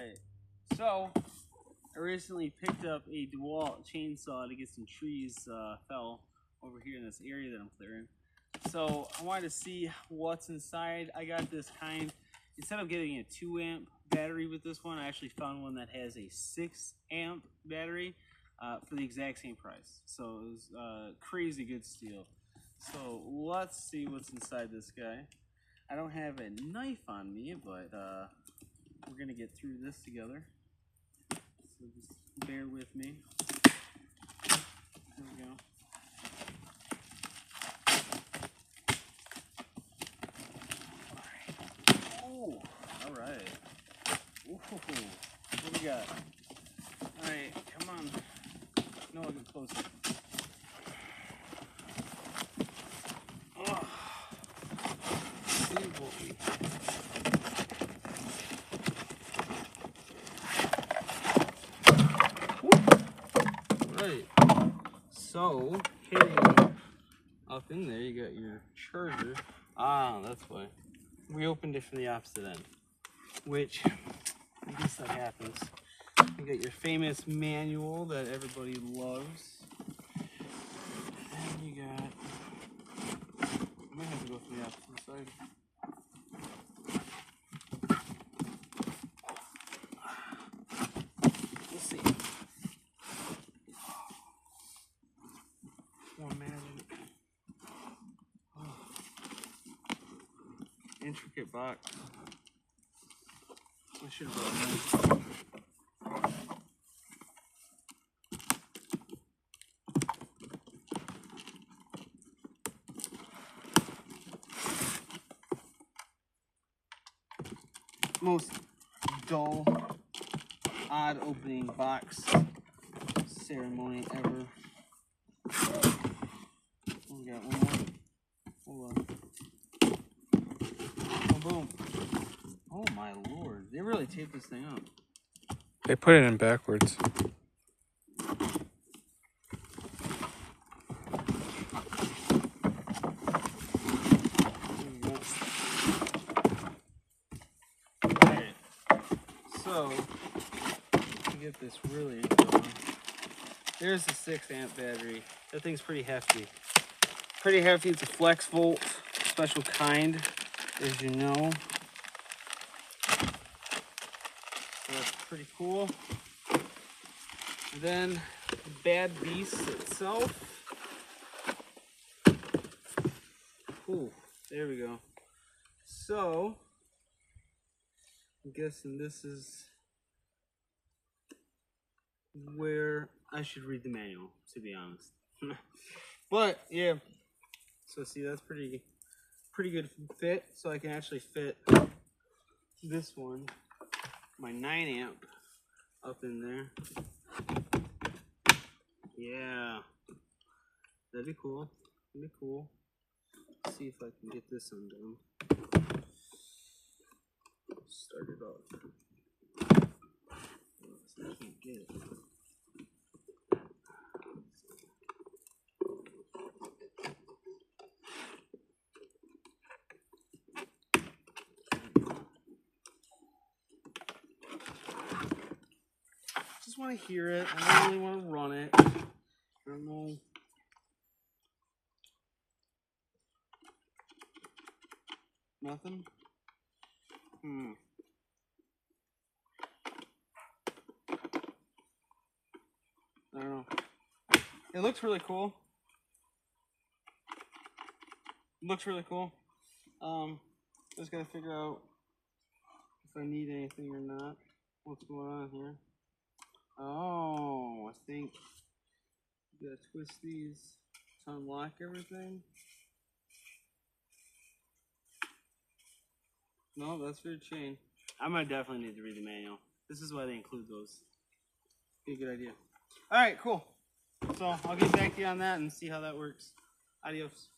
Alright, so I recently picked up a DEWALT chainsaw to get some trees fell over here in this area that I'm clearing. So I wanted to see what's inside. I got this kind, instead of getting a 2 amp battery with this one, I actually found one that has a 6 amp battery for the exact same price. So it was crazy good steal. So let's see what's inside this guy. I don't have a knife on me, but we're gonna get through this together. So just bear with me. There we go. Oh, all right. Ooh, what we got? All right, come on. No, I'll get closer. Oh. See what we Right. So, hidden up in there, you got your charger. Ah, that's why. We opened it from the opposite end, which I guess that happens. You got your famous manual that everybody loves. And you got, I might have to go from the opposite side. We'll see. Imagine. Oh. Intricate box. I should have brought that. Most dull, odd opening box ceremony ever. We got one more. Hold on. Oh, boom. Oh my lord. They really taped this thing up. They put it in backwards. Alright. So, to get this really going, there's the 6 amp battery. That thing's pretty hefty. Pretty hefty. It's a FlexVolt, special kind, as you know. So that's pretty cool. And then Bad Beast itself. Ooh, there we go. So I'm guessing this is where I should read the manual, to be honest. But yeah, so see, that's pretty good fit. So I can actually fit this one, my 9 amp, up in there. Yeah, that'd be cool. That'd be cool. Let's see if I can get this undone. Start it off. I can't get it. Just want to hear it. I don't really want to run it. I don't know. Nothing? I don't know. It looks really cool. It looks really cool. Just gotta figure out if I need anything or not. What's going on here? Oh, I think you gotta twist these to unlock everything. No, that's for your chain. I'm gonna definitely need to read the manual. This is why they include those. Be a good idea. Alright, cool. So I'll get back to you on that and see how that works. Adios.